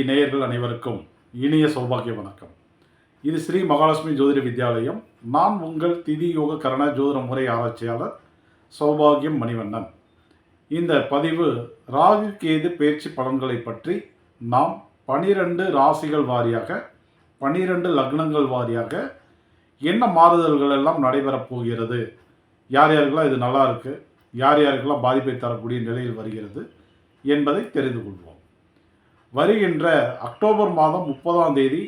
நேயர்கள் அனைவருக்கும் இனிய சௌபாகிய வணக்கம். இது ஸ்ரீ மகாலட்சுமி ஜோதிட வித்யாலயம். நான் உங்கள் திதி யோக கரண ஜோதிட முறை ஆராய்ச்சியாளர் சௌபாகியம் மணிவண்ணன். இந்த பதிவு ராகு கேது பெயர்ச்சி பலன்களை பற்றி நாம் 12 ராசிகள் வாரியாக 12 லக்னங்கள் வாரியாக என்ன மாறுதல்கள் எல்லாம் நடைபெறப் போகிறது, யார் யாருக்கெல்லாம் இது நல்லா இருக்குது, யார் யாருக்கெல்லாம் பாதிப்பை தரக்கூடிய நிலையில் வருகிறது என்பதை தெரிந்து கொள்வோம். வருகின்ற அக்டோபர் மாதம் 30ஆம் தேதி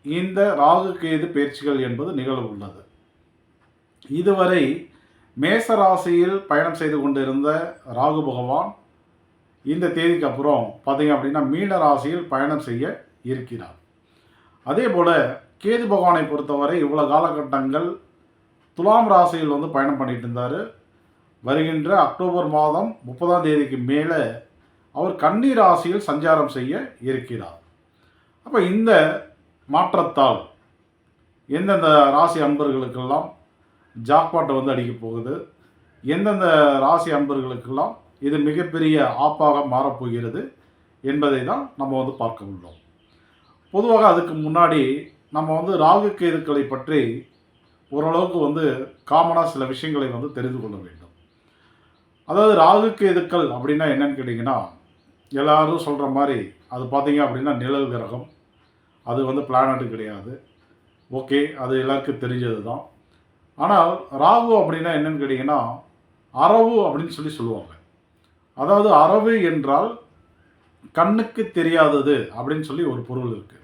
இந்த ராகு கேது பெயர்ச்சிகள் என்பது நிகழ உள்ளது. இதுவரை மேச ராசியில் பயணம் செய்து கொண்டிருந்த ராகு பகவான் இந்த தேதிக்கு அப்புறம் பார்த்தீங்க அப்படின்னா மீன ராசியில் பயணம் செய்ய இருக்கிறார். அதே போல் கேது பகவானை பொறுத்தவரை இவ்வளோ காலகட்டங்கள் துலாம் ராசியில் பயணம் பண்ணிட்டு இருந்தார். வருகின்ற அக்டோபர் மாதம் 30ஆம் தேதிக்கு மேலே அவர் கன்னி ராசியில் சஞ்சாரம் செய்ய இருக்கிறார். அப்போ இந்த மாற்றத்தால் எந்தெந்த ராசி அன்பர்களுக்கெல்லாம் ஜாக்பாட்டை அடிக்க போகுது, எந்தெந்த ராசி அன்பர்களுக்கெல்லாம் இது மிகப்பெரிய ஆப்பாக மாறப்போகிறது என்பதை தான் நம்ம பார்க்க உள்ளோம். பொதுவாக அதுக்கு முன்னாடி நம்ம ராகு கேதுக்களை பற்றி ஓரளவுக்கு காமனாக சில விஷயங்களை தெரிந்து கொள்ள வேண்டும். அதாவது ராகு கேதுக்கள் அப்படின்னா என்னன்னு கேட்டிங்கன்னா, எல்லாரும் சொல்கிற மாதிரி அது பார்த்தீங்க அப்படின்னா நிழல் கிரகம், அது பிளானட்டு கிடையாது. ஓகே, அது எல்லாருக்கும் தெரிஞ்சது தான். ஆனால் ராகு அப்படின்னா என்னன்னு கேட்டிங்கன்னா அரவு அப்படின்னு சொல்லுவாங்க. அதாவது அரவு என்றால் கண்ணுக்கு தெரியாதது அப்படின்னு ஒரு பொருள் இருக்குது.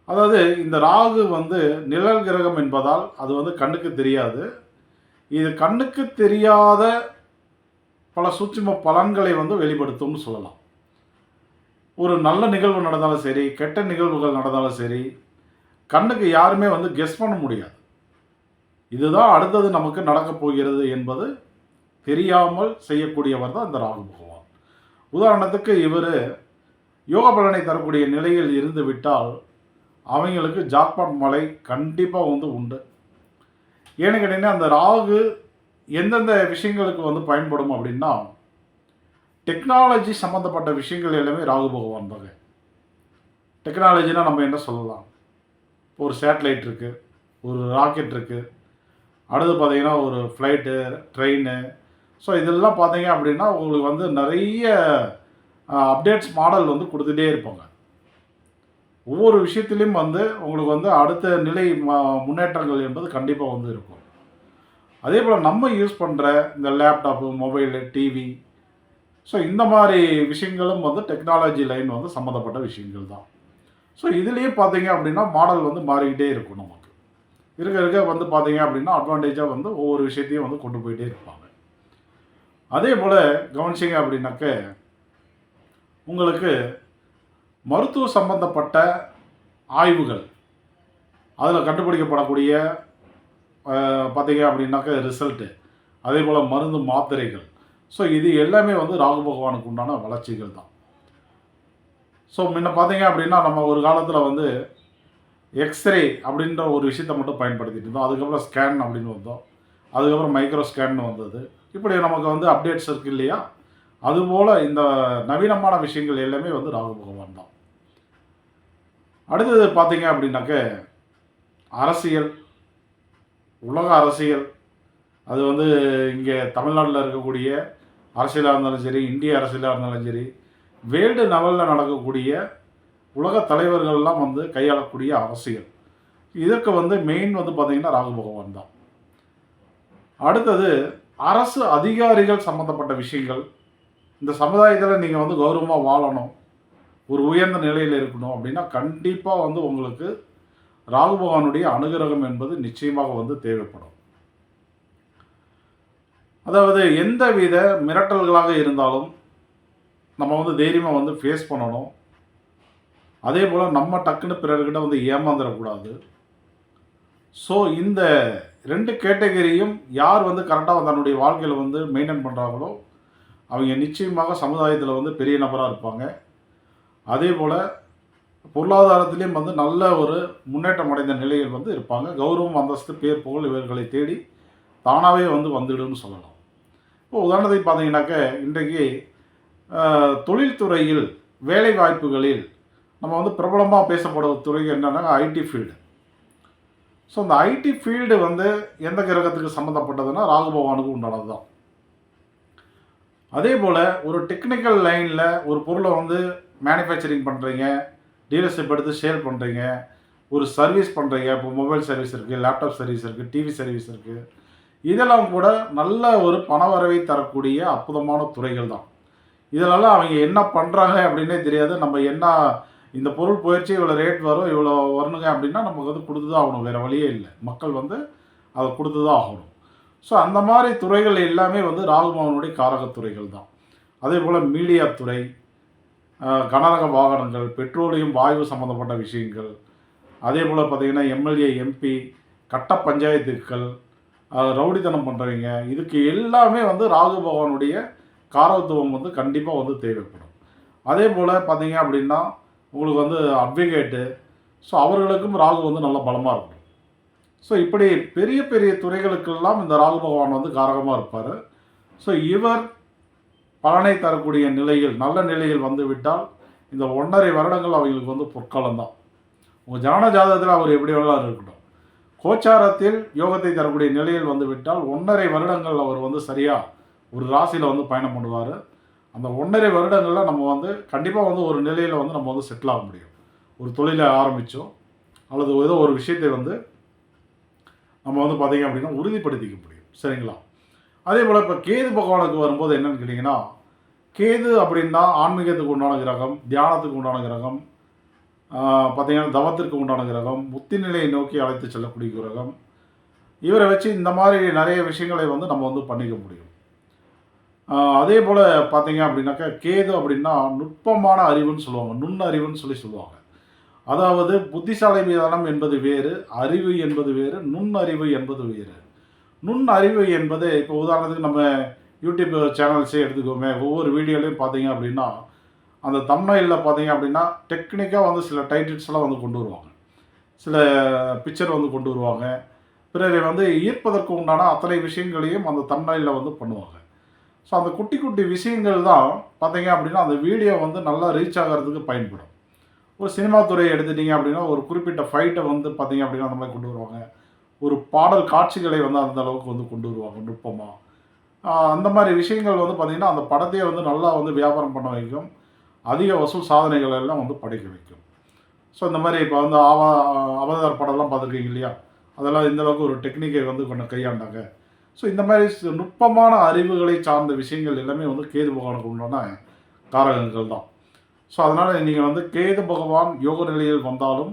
அதாவது இந்த ராகு நிழல் கிரகம் என்பதால் அது கண்ணுக்கு தெரியாது. இது கண்ணுக்கு தெரியாத பல சூட்சும பலன்களை வெளிப்படுத்தும்னு சொல்லலாம். ஒரு நல்ல நிகழ்வு நடந்தாலும் சரி, கெட்ட நிகழ்வுகள் நடந்தாலும் சரி, கண்ணுக்கு யாருமே கெஸ் பண்ண முடியாது. இதுதான் அடுத்தது நமக்கு நடக்கப் போகிறது என்பது தெரியாமல் செய்யக்கூடியவர் தான் இந்த ராகு பகவான். உதாரணத்துக்கு இவர் யோக பலனை தரக்கூடிய நிலையில் இருந்து விட்டால் அவங்களுக்கு ஜாக்பாட் மழை கண்டிப்பாக உண்டு. ஏன்னு கேட்டிங்கன்னா, அந்த ராகு எந்தெந்த விஷயங்களுக்கு பயன்படும் அப்படின்னா, டெக்னாலஜி சம்மந்தப்பட்ட விஷயங்கள் எல்லாமே ராகு பகவான் தாங்க. டெக்னாலஜினா நம்ம என்ன சொல்லலாம், ஒரு சேட்டலைட் இருக்குது, ஒரு ராக்கெட் இருக்குது, அடுத்து பார்த்திங்கன்னா ஒரு ஃப்ளைட்டு, ட்ரெயின். ஸோ இதெல்லாம் பார்த்தீங்க அப்படின்னா உங்களுக்கு நிறைய அப்டேட்ஸ் மாடல் கொடுத்துட்டே இருப்பாங்க. ஒவ்வொரு விஷயத்துலேயும் உங்களுக்கு அடுத்த நிலை முன்னேற்றங்கள் என்பது கண்டிப்பாக இருக்கும். அதே போல் நம்ம யூஸ் பண்ணுற இந்த லேப்டாப்பு, மொபைலு, டிவி, ஸோ இந்த மாதிரி விஷயங்களும் டெக்னாலஜி லைன் சம்மந்தப்பட்ட விஷயங்கள் தான். ஸோ இதுலேயே பார்த்தீங்க அப்படின்னா மாடல் மாறிக்கிட்டே இருக்கும். நமக்கு இருக்க பார்த்தீங்க அப்படின்னா அட்வான்டேஜாக ஒவ்வொரு விஷயத்தையும் கொண்டு போயிட்டே இருப்பாங்க. அதே போல் கவனிச்சிங்க அப்படின்னாக்க உங்களுக்கு மருத்துவ சம்பந்தப்பட்ட ஆய்வுகள், அதில் கண்டுபிடிக்கப்படக்கூடிய பார்த்தீங்க அப்படின்னாக்க ரிசல்ட்டு, அதே போல் மருந்து மாத்திரைகள், ஸோ இது எல்லாமே ராகு பகவானுக்கு உண்டான வளர்ச்சிகள் தான். ஸோ முன்ன பார்த்தீங்க அப்படின்னா நம்ம ஒரு காலத்தில் எக்ஸ்ரே அப்படின்ற ஒரு விஷயத்தை மட்டும் பயன்படுத்திட்டு இருந்தோம். அதுக்கப்புறம் ஸ்கேன் அப்படின்னு வந்தோம், அதுக்கப்புறம் மைக்ரோ ஸ்கேன் வந்தது. இப்படி நமக்கு அப்டேட்ஸ் இருக்குது இல்லையா? அதுபோல் இந்த நவீனமான விஷயங்கள் எல்லாமே ராகு பகவான் தான். அடுத்தது பார்த்தீங்க அப்படின்னாக்க அரசியல், உலக அரசியல், அது இங்கே தமிழ்நாட்டில் இருக்கக்கூடிய அரசியலாக இருந்தாலும் சரி, இந்திய அரசியலாக இருந்தாலும் சரி, வேர்ல்டு லெவலில் நடக்கக்கூடிய உலக தலைவர்கள்லாம் கையாளக்கூடிய அரசியல், இதற்கு மெயின் பார்த்திங்கன்னா ராகு பகவான் தான். அடுத்தது அரசு அதிகாரிகள் சம்மந்தப்பட்ட விஷயங்கள். இந்த சமுதாயத்தில் நீங்கள் கௌரவமாக வாழணும், ஒரு உயர்ந்த நிலையில் இருக்கணும் அப்படின்னா கண்டிப்பாக உங்களுக்கு ராகு பகவானுடைய அனுகிரகம் என்பது நிச்சயமாக தேவைப்படும். அதாவது எந்த வித மிரட்டல்களாக இருந்தாலும் நம்ம தைரியமாக ஃபேஸ் பண்ணணும். அதே போல் நம்ம டக்குன்னு பிறர்கிட்ட ஏமாந்துடக்கூடாது. ஸோ இந்த 2 கேட்டகரியும் யார் கரெக்டாக தன்னுடைய வாழ்க்கையில் மெயின்டைன் பண்ணுறாங்களோ அவங்க நிச்சயமாக சமுதாயத்தில் பெரிய நபராக இருப்பாங்க. அதே போல் பொருளாதாரத்திலையும் நல்ல ஒரு முன்னேற்றம் அடைந்த நிலையில் இருப்பாங்க. கௌரவம், அந்தஸ்து, பேர், புகழ் இவர்களை தேடி தானாகவே வந்துடும்னு சொல்லலாம். இப்போ உதாரணத்துக்கு பார்த்தீங்கன்னாக்க இன்றைக்கு தொழில்துறையில் வேலை வாய்ப்புகளில் நம்ம வந்து பிரபலமாக பேசப்படும் துறை என்னன்னா ஐடி ஃபீல்டு. ஸோ இந்த ஐடி ஃபீல்டு வந்து எந்த கிரகத்துக்கு சம்மந்தப்பட்டதுன்னா ராகு பகவானுக்கு உண்டானது தான். அதே போல் ஒரு டெக்னிக்கல் லைனில் ஒரு பொருளை வந்து மேனுஃபேக்சரிங் பண்ணுறீங்க, டீலர்ஷிப் எடுத்து சேல் பண்ணுறீங்க, ஒரு சர்வீஸ் பண்ணுறீங்க. இப்போ மொபைல் சர்வீஸ் இருக்குது, லேப்டாப் சர்வீஸ் இருக்குது, டிவி சர்வீஸ் இருக்குது. இதெல்லாம் கூட நல்ல ஒரு பணவரவை தரக்கூடிய அற்புதமான துறைகள் தான். இதிலெல்லாம் அவங்க என்ன பண்ணுறாங்க அப்படின்னே தெரியாது. நம்ம என்ன இந்த பொருள் போயிடுச்சு, இவ்வளோ ரேட் வரும், இவ்வளோ வரணுங்க அப்படின்னா நமக்கு வந்து கொடுத்து தான் ஆகணும். வேறு வழியே இல்லை. மக்கள் வந்து அதை கொடுத்து தான் ஆகணும். ஸோ அந்த மாதிரி துறைகள் எல்லாமே வந்து ராகுபவனுடைய காரகத்துறைகள் தான். அதே போல் மீடியா துறை, கனரக வாகனங்கள், பெட்ரோலியம் வாயு சம்மந்தப்பட்ட விஷயங்கள், அதே போல் பார்த்திங்கன்னா எம்எல்ஏ எம்பி, கட்ட பஞ்சாயத்துக்கள், ரவுடித்தனம் பண்ணுறவங்க, இதுக்கு எல்லாமே வந்து ராகு பகவானுடைய காரகத்துவம் வந்து கண்டிப்பாக வந்து தேவைப்படும். அதே போல் பார்த்திங்க அப்படின்னா உங்களுக்கு வந்து அட்வொகேட்டு, ஸோ அவர்களுக்கும் ராகு வந்து நல்ல பலமாக இருக்கும். ஸோ இப்படி பெரிய பெரிய துறைகளுக்கெல்லாம் இந்த ராகு பகவான் வந்து காரகமாக இருப்பார். ஸோ இவர் பலனை தரக்கூடிய நிலையில் நல்ல நிலையில் வந்து விட்டால் இந்த 1.5 வருடங்கள் அவங்களுக்கு வந்து பொற்காலம் தான். உங்கள் ஜனன ஜாதகத்தில் அவர் எப்படி வேணாலும் இருக்கட்டும். கோச்சாரத்தில் யோகத்தை தரக்கூடிய நிலையில் வந்து விட்டால் 1.5 வருடங்கள் அவர் வந்து சரியாக ஒரு ராசியில் வந்து பயணம் பண்ணுவார். அந்த 1.5 வருடங்களில் நம்ம வந்து கண்டிப்பாக வந்து ஒரு நிலையில் வந்து நம்ம வந்து செட்டில் ஆக முடியும். ஒரு தொழிலை ஆரம்பித்தோம் அல்லது ஏதோ ஒரு விஷயத்தை வந்து நம்ம வந்து பார்த்திங்க அப்படின்னா உறுதிப்படுத்திக்க முடியும். சரிங்களா? அதே போல் இப்போ கேது பகவானுக்கு வரும்போது என்னென்னு கேட்டிங்கன்னா, கேது அப்படின்னா ஆன்மீகத்துக்கு உண்டான கிரகம், தியானத்துக்கு உண்டான கிரகம், பார்த்திங்கன்னா தவத்திற்கு உண்டான கிரகம், முத்தி நிலையை நோக்கி அழைத்து செல்லக்கூடிய கிரகம். இவரை வச்சு இந்த மாதிரி நிறைய விஷயங்களை வந்து நம்ம வந்து பண்ணிக்க முடியும். அதே போல் பார்த்தீங்க அப்படின்னாக்கா கேது அப்படின்னா நுட்பமான அறிவுன்னு சொல்லுவாங்க, நுண்ணறிவுன்னு சொல்லுவாங்க. அதாவது புத்திசாலித்தனம் என்பது வேறு, அறிவு என்பது வேறு, நுண்ணறிவு என்பது வேறு. நுண்ணறிவு என்பது இப்போ உதாரணத்துக்கு நம்ம யூடியூப் சேனல்ஸே எடுத்துக்கோமே, ஒவ்வொரு வீடியோலையும் பார்த்தீங்க அப்படின்னா அந்த தம்ப்நெயிலில் பார்த்தீங்க அப்படின்னா டெக்னிக்காக வந்து சில டைட்டில்ஸ்லாம் வந்து கொண்டு வருவாங்க, சில பிக்சர் வந்து கொண்டு வருவாங்க. பிறகு வந்து ஈர்ப்பதற்கு உண்டான அத்தனை விஷயங்களையும் அந்த தம்ப்நெயிலில் வந்து பண்ணுவாங்க. ஸோ அந்த குட்டி குட்டி விஷயங்கள் தான் பார்த்தீங்க அப்படின்னா அந்த வீடியோ வந்து நல்லா ரீச் ஆகிறதுக்கு பயன்படும். ஒரு சினிமா துறையை எடுத்துட்டிங்க அப்படின்னா ஒரு குறிப்பிட்ட ஃபைட்டை வந்து பார்த்தீங்க அப்படின்னா அந்த மாதிரி கொண்டு வருவாங்க. ஒரு பாடல் காட்சிகளை வந்து அந்த அளவுக்கு வந்து கொண்டு வருவாங்க நுட்பமாக. அந்த மாதிரி விஷயங்கள் வந்து பார்த்திங்கன்னா அந்த படத்தையே வந்து நல்லா வந்து வியாபாரம் பண்ண வைக்கும், அதிக வசூல் சாதனைகள் எல்லாம் வந்து படைக்க வைக்கும். ஸோ இந்த மாதிரி இப்போ வந்து அவதார் படம்லாம் பார்த்துருக்கீங்க இல்லையா, அதெல்லாம் இந்த அளவுக்கு ஒரு டெக்னிக்கை வந்து கொஞ்சம் கையாண்டாங்க. ஸோ இந்த மாதிரி நுட்பமான அறிவுகளை சார்ந்த விஷயங்கள் எல்லாமே வந்து கேது பகவானுக்கு உண்டான காரகங்கள் தான். ஸோ அதனால் நீங்கள் வந்து கேது பகவான் யோக நிலையில் வந்தாலும்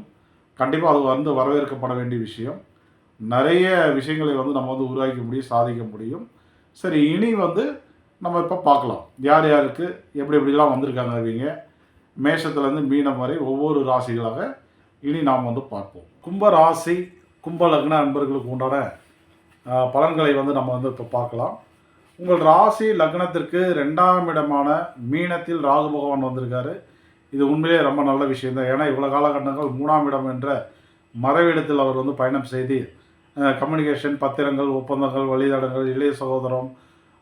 கண்டிப்பாக அது வந்து வரவேற்கப்பட வேண்டிய விஷயம். நிறைய விஷயங்களை வந்து நம்ம வந்து உருவாக்க முடியும், சாதிக்க முடியும். சரி, இனி வந்து நம்ம இப்போ பார்க்கலாம் யார் யாருக்கு எப்படி எப்படிலாம் வந்திருக்காங்க. அவங்க மேஷத்துலேருந்து மீனம் வரை ஒவ்வொரு ராசிகளாக இனி நாம் வந்து பார்ப்போம். கும்ப ராசி, கும்ப லக்ன அன்பர்களுக்கு உண்டான பலன்களை வந்து நம்ம வந்து இப்போ பார்க்கலாம். உங்கள் ராசி லக்னத்திற்கு 2ஆம் இடமான மீனத்தில் ராகு பகவான் வந்திருக்காரு. இது உண்மையிலே ரொம்ப நல்ல விஷயம்தான். ஏன்னா இவ்வளோ காலகட்டங்கள் 3ஆம் இடம் என்ற மறைவிடத்தில் அவர் வந்து பயணம் செய்து கம்யூனிகேஷன், பத்திரங்கள், ஒப்பந்தங்கள், வழிதடங்கள், இளைய சகோதரம்,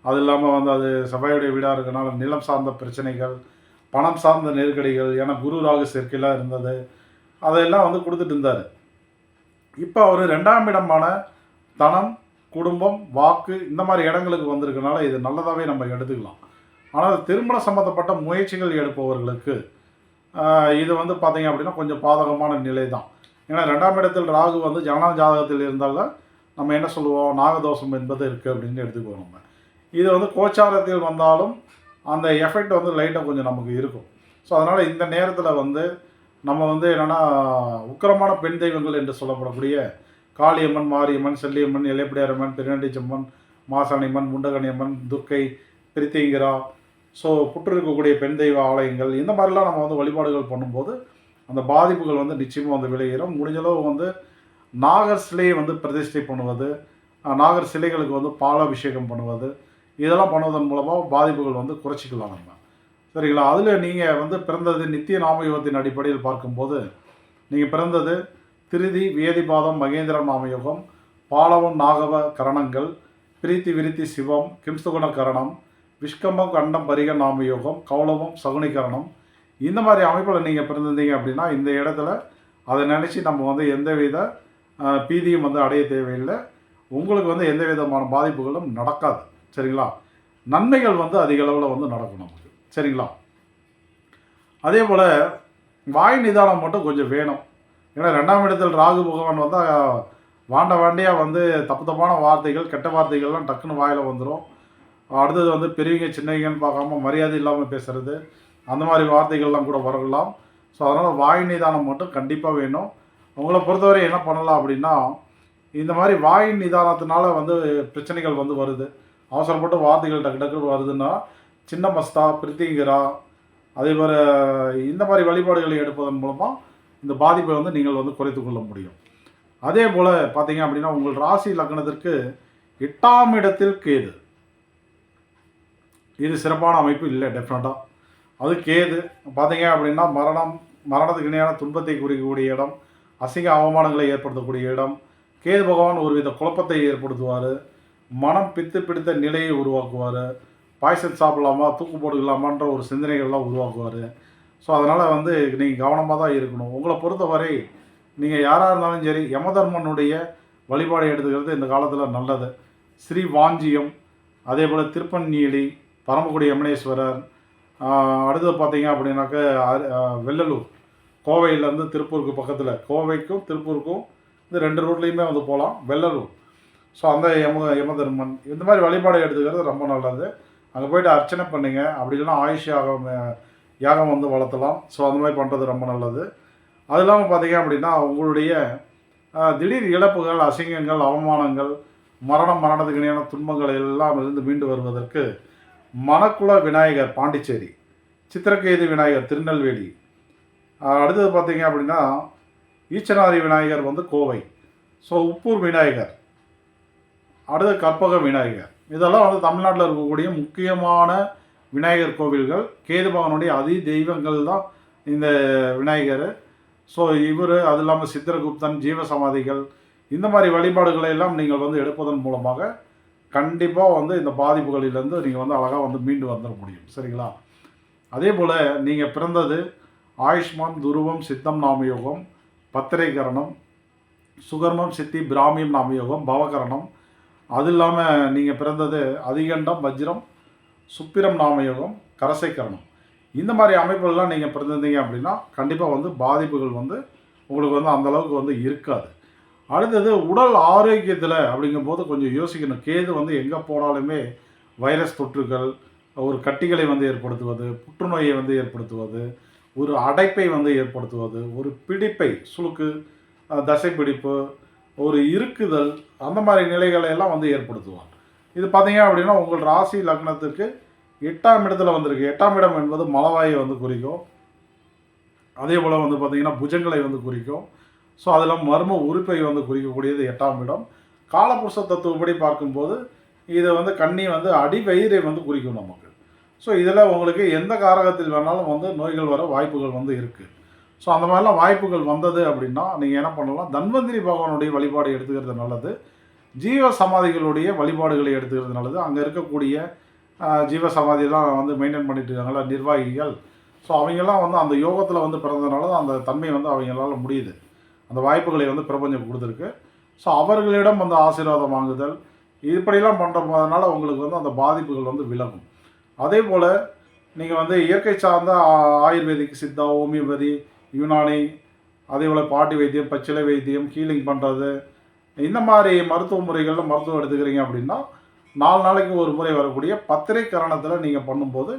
அது இல்லாமல் வந்து அது செவ்வாயுடைய வீடாக இருக்கனால நிலம் சார்ந்த பிரச்சனைகள், பணம் சார்ந்த நெருக்கடிகள், ஏன்னா குரு ராகு சேர்க்கையெல்லாம் இருந்தது, அதையெல்லாம் வந்து கொடுத்துட்டு இருந்தார். இப்போ அவர் 2ஆம் இடமான தனம், குடும்பம், வாக்கு இந்த மாதிரி இடங்களுக்கு வந்திருக்கனால இது நல்லதாகவே நம்ம எடுத்துக்கலாம். ஆனால் திருமணம் சம்மந்தப்பட்ட முயற்சிகள் எடுப்பவர்களுக்கு இது வந்து பார்த்திங்க அப்படின்னா கொஞ்சம் பாதகமான நிலை தான். ஏன்னா 2ஆம் இடத்தில் ராகு வந்து ஜனன ஜாதகத்தில் இருந்தாலும் நம்ம என்ன சொல்லுவோம், நாகதோஷம் என்பது இருக்குது அப்படின்னு எடுத்துக்குவோம். நம்ம இது வந்து கோச்சாரத்தில் வந்தாலும் அந்த எஃபெக்ட் வந்து லைட்டாக கொஞ்சம் நமக்கு இருக்கும். ஸோ அதனால் இந்த நேரத்தில் வந்து நம்ம வந்து என்னென்னா உக்கிரமான பெண் தெய்வங்கள் என்று சொல்லப்படக்கூடிய காளியம்மன், மாரியம்மன், செல்லியம்மன், இலைப்பிடியாரம்மன், பெருநண்டிச்சம்மன், மாசாணியம்மன், முண்டகணியம்மன், துர்க்கை, பிரித்திங்கிரா, ஸோ புற்றிருக்கக்கூடிய பெண் தெய்வ ஆலயங்கள் இந்த மாதிரிலாம் நம்ம வந்து வழிபாடுகள் பண்ணும்போது அந்த பாதிப்புகள் வந்து நிச்சயமாக வந்து விளைகிறோம். முடிஞ்சளவு வந்து நாகர் சிலையை வந்து பிரதிஷ்டை பண்ணுவது, நாகர் சிலைகளுக்கு வந்து பாலாபிஷேகம் பண்ணுவது, இதெல்லாம் பண்ணுவதன் மூலமாக பாதிப்புகள் வந்து குறைச்சிக்கலாம் நம்ம. சரிங்களா? அதில் நீங்கள் வந்து பிறந்தது நித்திய நாமயோகத்தின் அடிப்படையில் பார்க்கும்போது நீங்கள் பிறந்தது திருதி, வேதிபாதம், மகேந்திர நாமயோகம், பாலவம், நாகவ கரணங்கள், பிரீத்தி விருத்தி சிவம் கிம்சுகுண கரணம் விஷ்கம்பம் கண்டம் பரிக நாமயோகம் கௌளவம் சகுனிகரணம் இந்த மாதிரி அமைப்பில் நீங்கள் பிறந்திருந்தீங்க அப்படின்னா இந்த இடத்துல அதை நினச்சி நம்ம வந்து எந்த வித பீதியும் வந்து அடைய தேவையில்லை. உங்களுக்கு வந்து எந்த விதமான பாதிப்புகளும் நடக்காது. சரிங்களா? நன்மைகள் வந்து அதிக அளவில் வந்து நடக்கும் நமக்கு. சரிங்களா? அதே போல் வாய் நிதானம் மட்டும் கொஞ்சம் வேணும். ஏன்னா 2ஆம் இடத்தில் ராகு பகவான் வந்தால் வாண்டியாக வந்து தப்பான வார்த்தைகள் கெட்ட வார்த்தைகள்லாம் டக்குன்னு வாயில் வந்துடும். அடுத்தது வந்து பெரியவங்க சின்னவங்கன்னு பார்க்காம மரியாதை இல்லாமல் பேசுகிறது, அந்த மாதிரி வார்த்தைகள்லாம் கூட வரலாம். ஸோ அதனால் வாய் நிதானம் மட்டும் கண்டிப்பாக வேணும். உங்களை பொறுத்தவரை என்ன பண்ணலாம் அப்படின்னா, இந்த மாதிரி வாய் நிதானத்தினால வந்து பிரச்சனைகள் வந்து வருது, அவசரப்பட்டு வார்த்தைகள் டக்கு டக்குன்னு வருதுன்னா சின்ன மஸ்தா பிரித்திங்கிரா அதே மாதிரி இந்த மாதிரி வழிபாடுகளை எடுப்பதன் மூலமாக இந்த பாதிப்பை வந்து நீங்கள் வந்து குறைத்து கொள்ள முடியும். அதே போல் பார்த்தீங்க அப்படின்னா உங்கள் ராசி லக்னத்திற்கு 8ஆம் இடத்தில் கேது. இது சிறப்பான அமைப்பு இல்லை டெஃபினட்டாக. அது கேது பார்த்தீங்க அப்படின்னா மரணத்துக்கு இணையான துன்பத்தை குறிக்கக்கூடிய இடம், அசிங்க அவமானங்களை ஏற்படுத்தக்கூடிய இடம். கேது பகவான் ஒருவித குழப்பத்தை ஏற்படுத்துவார், மனம் பிடித்த நிலையை உருவாக்குவார், பாய்சன் சாப்பிடலாமா தூக்கு போட்டுக்கலாமான்ற ஒரு சிந்தனைகள்லாம் உருவாக்குவார். ஸோ அதனால் வந்து நீங்கள் கவனமாக தான் இருக்கணும். உங்களை பொறுத்தவரை நீங்கள் யாராக இருந்தாலும் சரி யமதர்மனுடைய வழிபாடு எடுத்துக்கிறது இந்த காலத்தில் நல்லது. ஸ்ரீ வாஞ்சியம், அதே போல் திருப்பநீலி, பரமக்குடி யமுனேஸ்வரர், அடுத்தது பார்த்தீங்க அப்படின்னாக்க வெள்ளலூர், கோவையிலேருந்து திருப்பூருக்கு பக்கத்தில், கோவைக்கும் திருப்பூருக்கும் இந்த 2 ரூட்லேயுமே வந்து போகலாம், வெள்ளலூர். ஸோ அந்த யமதர்மன் இந்த மாதிரி வழிபாடு எடுத்துக்கிறது ரொம்ப நல்லது. அங்கே போய்ட்டு அர்ச்சனை பண்ணுங்க. அப்படி இல்லைன்னா ஆயுஷ் யாகம் வந்து வளர்த்தலாம். ஸோ அந்த மாதிரி பண்ணுறது ரொம்ப நல்லது. அது இல்லாமல் பார்த்தீங்க அப்படின்னா உங்களுடைய திடீர் இழப்புகள், அசிங்கங்கள், அவமானங்கள், மரணத்துக்கு இணையான துன்பங்கள் எல்லாம் இருந்து மீண்டு வருவதற்கு மணக்குள விநாயகர் பாண்டிச்சேரி, சித்திரகேது விநாயகர் திருநெல்வேலி, அடுத்தது பார்த்தீங்க அப்படின்னா ஈச்சனாரி விநாயகர் வந்து கோவை, ஸோ உப்பூர் விநாயகர், அடுத்து கற்பக விநாயகர், இதெல்லாம் வந்து தமிழ்நாட்டில் இருக்கக்கூடிய முக்கியமான விநாயகர் கோவில்கள். கேது பகவானுடைய அதி தெய்வங்கள் தான் இந்த விநாயகர். ஸோ இவர் அது இல்லாமல் சித்திரகுப்தன், ஜீவசமாதிகள், இந்த மாதிரி வழிபாடுகளை எல்லாம் நீங்கள் வந்து எடுப்பதன் மூலமாக கண்டிப்பாக வந்து இந்த பாதிப்புகளிலேருந்து நீங்கள் வந்து அழகாக வந்து மீண்டு வந்துட முடியும். சரிங்களா? அதே போல் நீங்கள் பிறந்தது ஆயுஷ்மான், துருவம், சித்தம் நாமயோகம், பத்திரை கரணம், சுகர்மம், சித்தி, பிராமியம் நாமயோகம், பவகரணம், அது இல்லாமல் நீங்கள் பிறந்தது அதிகண்டம், வஜ்ரம், சுப்பிரம் நாமயோகம், கரசை கரணம். இந்த மாதிரி அமைப்புகள்லாம் நீங்கள் பிறந்திருந்தீங்க அப்படின்னா கண்டிப்பாக வந்து பாதிப்புகள் வந்து உங்களுக்கு வந்து அந்தளவுக்கு வந்து இருக்காது. அடுத்தது உடல் ஆரோக்கியத்தில் அப்படிங்கும்போது கொஞ்சம் யோசிக்கணும். கேது வந்து எங்கே போனாலுமே வைரஸ் தொற்றுகள், ஒரு கட்டிகளை வந்து ஏற்படுத்துவது, புற்றுநோயை வந்து ஏற்படுத்துவது, ஒரு அடைப்பை வந்து ஏற்படுத்துவது, ஒரு பிடிப்பை, சுளுக்கு, தசைப்பிடிப்பு, ஒரு இருக்குதல், அந்த மாதிரி நிலைகளை எல்லாம் வந்து ஏற்படுத்துவார். இது பார்த்தீங்க அப்படின்னா உங்கள் ராசி லக்னத்துக்கு 8ஆம் இடத்துல வந்திருக்கு. 8ஆம் இடம் என்பது மலவாயை வந்து குறிக்கும். அதே போல் வந்து பார்த்திங்கன்னா புஜங்களை வந்து குறிக்கும். ஸோ அதில் மர்ம உறுப்பை வந்து குறிக்கக்கூடியது 8ஆம் இடம். காலபுருஷ தத்துவப்படி பார்க்கும்போது இதை வந்து கண்ணி வந்து அடிவயிறை வந்து குறிக்கும் நமக்கு. ஸோ இதில் உங்களுக்கு எந்த காரகத்தில் வேணாலும் வந்து நோய்கள் வர வாய்ப்புகள் வந்து இருக்குது. ஸோ அந்த மாதிரிலாம் வாய்ப்புகள் வந்தது அப்படின்னா நீங்கள் என்ன பண்ணலாம், தன்வந்திரி பகவானுடைய வழிபாடு எடுத்துக்கிறது நல்லது. ஜீவ சமாதிகளுடைய வழிபாடுகளை எடுத்துக்கிறது நல்லது. அங்கே இருக்கக்கூடிய ஜீவ சமாதியெல்லாம் வந்து மெயின்டைன் பண்ணிட்டு இருக்காங்களா நிர்வாகிகள், ஸோ அவங்கெல்லாம் வந்து அந்த யோகத்தில் வந்து பிறந்ததுனால தான் அந்த தன்மை வந்து அவங்களால முடியுது. அந்த வாய்ப்புகளை வந்து பிரபஞ்சம் கொடுத்துருக்கு. ஸோ அவர்களிடம் வந்து ஆசீர்வாதம் வாங்குதல், இப்படிலாம் பண்ணுறதுனால உங்களுக்கு வந்து அந்த பாதிப்புகள் வந்து விலகும். அதே போல் நீங்கள் வந்து இயற்கை சார்ந்த ஆயுர்வேதிக், சித்தா, ஹோமியோபதி, யுனானி, அதே போல் பாட்டி வைத்தியம், பச்சிலை வைத்தியம், ஹீலிங் பண்ணுறது, இந்த மாதிரி மருத்துவ முறைகளில் மருத்துவம் எடுத்துக்கிறீங்க அப்படின்னா 4 நாளைக்கு ஒரு முறை வரக்கூடிய பத்திரை கரணத்தில் நீங்கள் பண்ணும்போது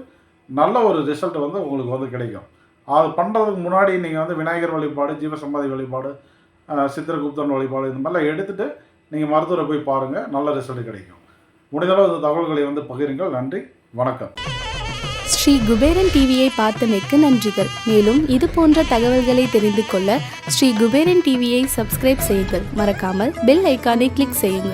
நல்ல ஒரு ரிசல்ட் வந்து உங்களுக்கு வந்து கிடைக்கும். அது பண்ணுறதுக்கு முன்னாடி நீங்கள் வந்து விநாயகர் வழிபாடு, ஜீவசமாதி வழிபாடு, சித்திரகுப்தன் வழிபாடு, இந்த மாதிரிலாம் எடுத்துகிட்டு நீங்கள் மருத்துவரை போய் பாருங்கள், நல்ல ரிசல்ட் கிடைக்கும். முடிந்தளவு இந்த தகவல்களை வந்து பகிருங்கள். நன்றி, வணக்கம். ஸ்ரீ குபேரன் டிவியை பார்த்தமைக்கு நன்றிகள். மேலும் இது போன்ற தகவல்களை தெரிந்து கொள்ள ஸ்ரீ குபேரன் டிவியை சப்ஸ்கிரைப் செய்யுங்கள். மறக்காமல் பெல் ஐக்கானை கிளிக் செய்யுங்கள்.